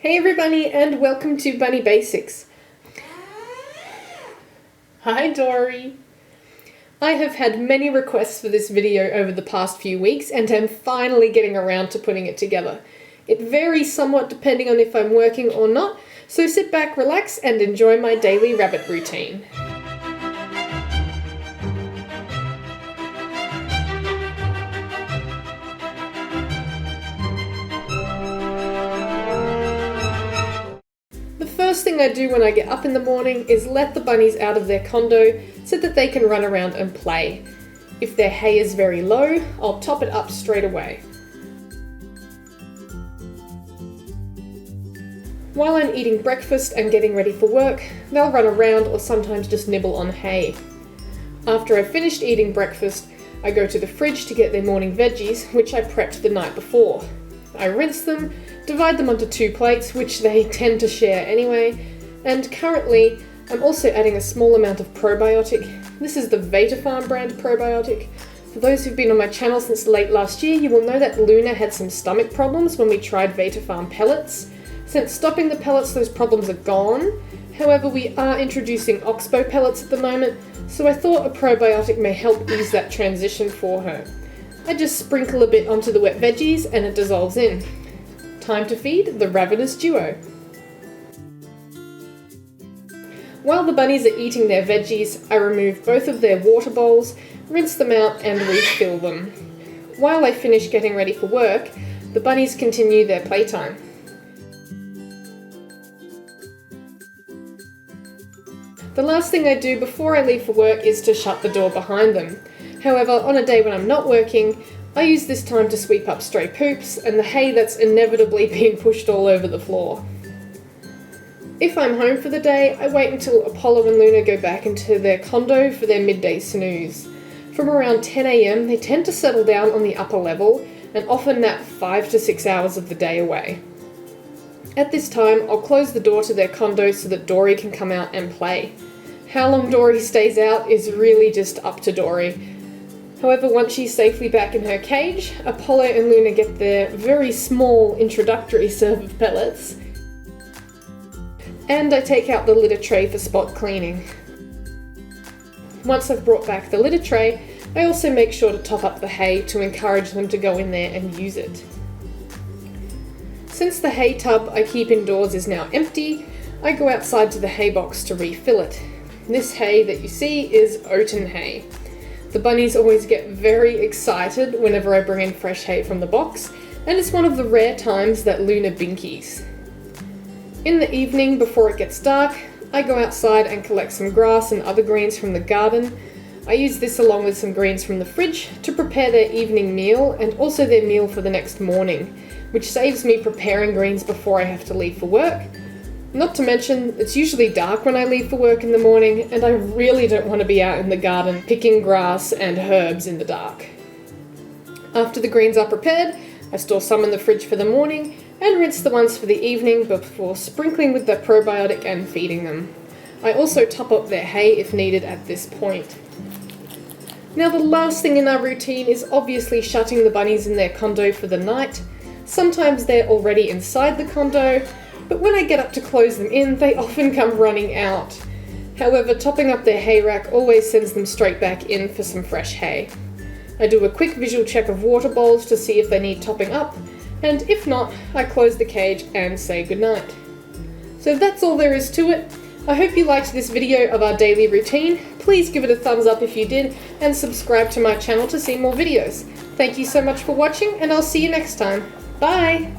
Hey everybody, and welcome to Bunny Basics. Hi Dory. I have had many requests for this video over the past few weeks and am finally getting around to putting it together. It varies somewhat depending on if I'm working or not, so sit back, relax, and enjoy my daily rabbit routine. The first thing I do when I get up in the morning is let the bunnies out of their condo so that they can run around and play. If their hay is very low, I'll top it up straight away. While I'm eating breakfast and getting ready for work, they'll run around or sometimes just nibble on hay. After I've finished eating breakfast, I go to the fridge to get their morning veggies, which I prepped the night before. I rinse them, divide them onto 2 plates, which they tend to share anyway, and currently I'm also adding a small amount of probiotic. This is the Veggies brand probiotic. For those who've been on my channel since late last year, you will know that Luna had some stomach problems when we tried Veggies pellets. Since stopping the pellets, those problems are gone. However, we are introducing Oxbow pellets at the moment, so I thought a probiotic may help ease that transition for her. I just sprinkle a bit onto the wet veggies and it dissolves in. Time to feed the ravenous duo. While the bunnies are eating their veggies, I remove both of their water bowls, rinse them out and refill them. While I finish getting ready for work, the bunnies continue their playtime. The last thing I do before I leave for work is to shut the door behind them. However, on a day when I'm not working, I use this time to sweep up stray poops and the hay that's inevitably being pushed all over the floor. If I'm home for the day, I wait until Apollo and Luna go back into their condo for their midday snooze. From around 10 AM, they tend to settle down on the upper level and often nap 5 to 6 hours of the day away. At this time, I'll close the door to their condo so that Dory can come out and play. How long Dory stays out is really just up to Dory. However, once she's safely back in her cage, Apollo and Luna get their very small introductory serve of pellets, and I take out the litter tray for spot cleaning. Once I've brought back the litter tray, I also make sure to top up the hay to encourage them to go in there and use it. Since the hay tub I keep indoors is now empty, I go outside to the hay box to refill it. This hay that you see is oaten hay. The bunnies always get very excited whenever I bring in fresh hay from the box, and it's one of the rare times that Luna binkies. In the evening, before it gets dark, I go outside and collect some grass and other greens from the garden. I use this along with some greens from the fridge to prepare their evening meal and also their meal for the next morning, which saves me preparing greens before I have to leave for work. Not to mention, it's usually dark when I leave for work in the morning, and I really don't want to be out in the garden picking grass and herbs in the dark. After the greens are prepared, I store some in the fridge for the morning and rinse the ones for the evening before sprinkling with the probiotic and feeding them. I also top up their hay if needed at this point. Now, the last thing in our routine is obviously shutting the bunnies in their condo for the night. Sometimes they're already inside the condo, but when I get up to close them in, they often come running out. However, topping up their hay rack always sends them straight back in for some fresh hay. I do a quick visual check of water bowls to see if they need topping up, and if not, I close the cage and say goodnight. So that's all there is to it. I hope you liked this video of our daily routine. Please give it a thumbs up if you did, and subscribe to my channel to see more videos. Thank you so much for watching, and I'll see you next time. Bye!